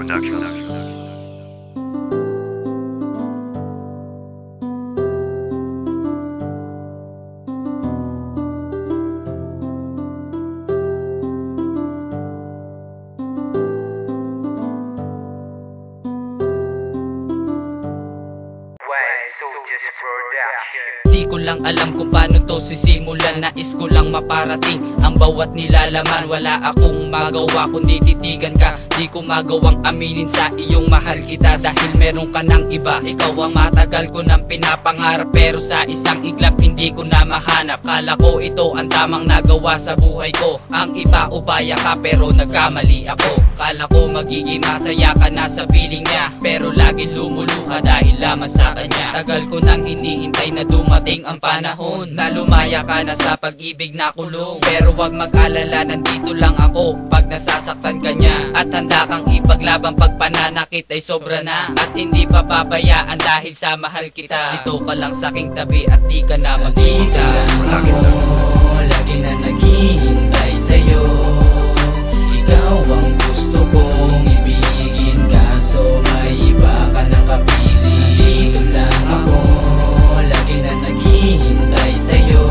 Productions. Di ko lang alam kung paano to sisimulan. Nais ko lang maparating ang bawat nilalaman. Wala akong magawa kundi titigan ka. Di ko magawang aminin sa iyong mahal kita, dahil meron ka ng iba. Ikaw ang matagal ko nang pinapangarap, pero sa isang iglap hindi ko na mahanap. Kala ko ito ang tamang nagawa sa buhay ko. Ang iba ubaya ka pero nagkamali ako. Kala ko magiging masaya ka na sa piling niya, pero laging lumuluha dahil lamang sa kanya. Tagal ko nang hinihintay na dumating ang panahon na lumaya ka na sa pag-ibig na kulong. Pero wag mag-alala, nandito lang ako pag nasasaktan ka niya, at handa kang ipaglaban pag pananakit ay sobra na. At hindi pa pabayaan dahil sa mahal kita. Dito ka lang sa aking tabi at di ka na mag-iisa. Lagi na naghihintay sa'yo. Ikaw ang gusto kong ibigin, kaso may iba ka nakapili. Dito lang ako, lagi na naghihintay sa'yo.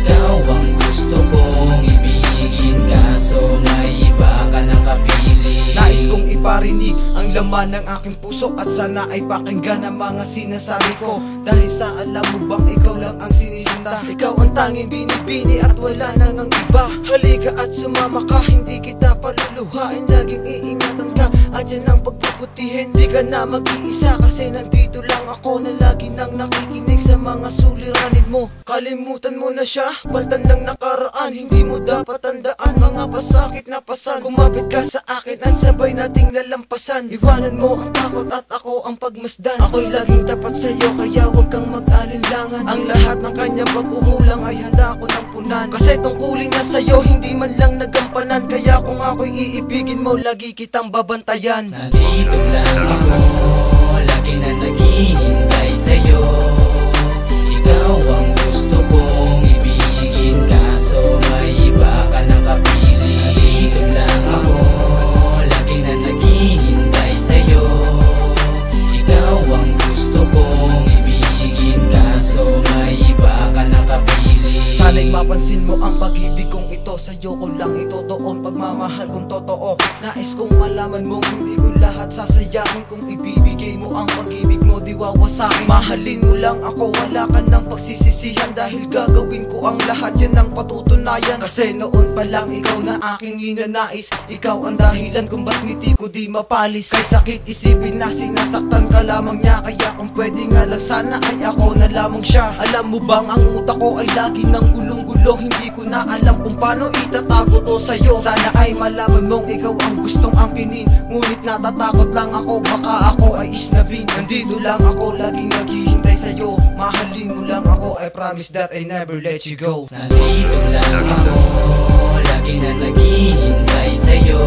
Ikaw ang gusto kong ibigin, kaso may iba ka nakapili. Nais kong iparinig ang laman ng aking puso, at sana ay pakinggan ang mga sinasabi ko. Dahil sa alam mo bang ikaw lang ang sinisinta, ikaw ang tanging binibini at wala nang ang iba. Halika at sumama ka, hindi kita paluluhain. Laging iingatan ka at yan ang pagpuputihin. Di ka na mag-iisa kasi nandito lang ako, na lagi nang nakikinig sa mga suliranin mo. Kalimutan mo na siya, paltan ng nakaraan. Hindi mo dapat tandaan mga pasakit na pasan. Kumapit ka sa akin at sabay nating nalampasan. Iwanan mo ang takot at ako ang pagmasdan. Ako'y laging tapat sa'yo, kaya huwag kang mag-alinlangan. Ang lahat ng kanyang pagkukulang ay handa ko ng punan. Kasi tungkulin na sa'yo, hindi man lang nagampanan. Kaya kung ako'y iibigin mo, lagi kitang babantayan. Nandito lang ako, lagi na naghihintay sa'yo. Ikaw ang gusto kong ibigin, kaso may iba ka nakapili. Nandito lang ako, lagi na naghihintay sa'yo. Ikaw ang gusto kong ibigin, kaso may iba ka nakapili. Sana'y mapansin mo ang pag-ibig kong ito. Sa'yo ko lang itotoon pagmamahal kong totoo. Nais kong malaman mo hindi ko lahat sasayangin. Kung ibibigay mo ang pag-ibig mo, di wawasakin. Mahalin mo lang ako, wala ka ng pagsisisihan, dahil gagawin ko ang lahat, yan ang patutunayan. Kasi noon pa lang ikaw na aking ninanais. Ikaw ang dahilan kung ba't ngiti ko di mapalis. Kay sakit isipin na sinasaktan ka lamang niya, kaya kung pwede nga lang sana ay ako na lamang siya. Alam mo bang ang utak ko ay lagi ng gulong-gulo. Hindi ko na alam kung paano itatago to sa'yo. Sana ay malaman mong ikaw ang gustong angkinin, ngunit natatakot lang ako, baka ako ay isnabin. Nandito lang ako, laging naghihintay sa'yo. Mahalin mo lang ako, I promise that I never let you go. Nandito lang ako, lagi na naghihintay sa'yo.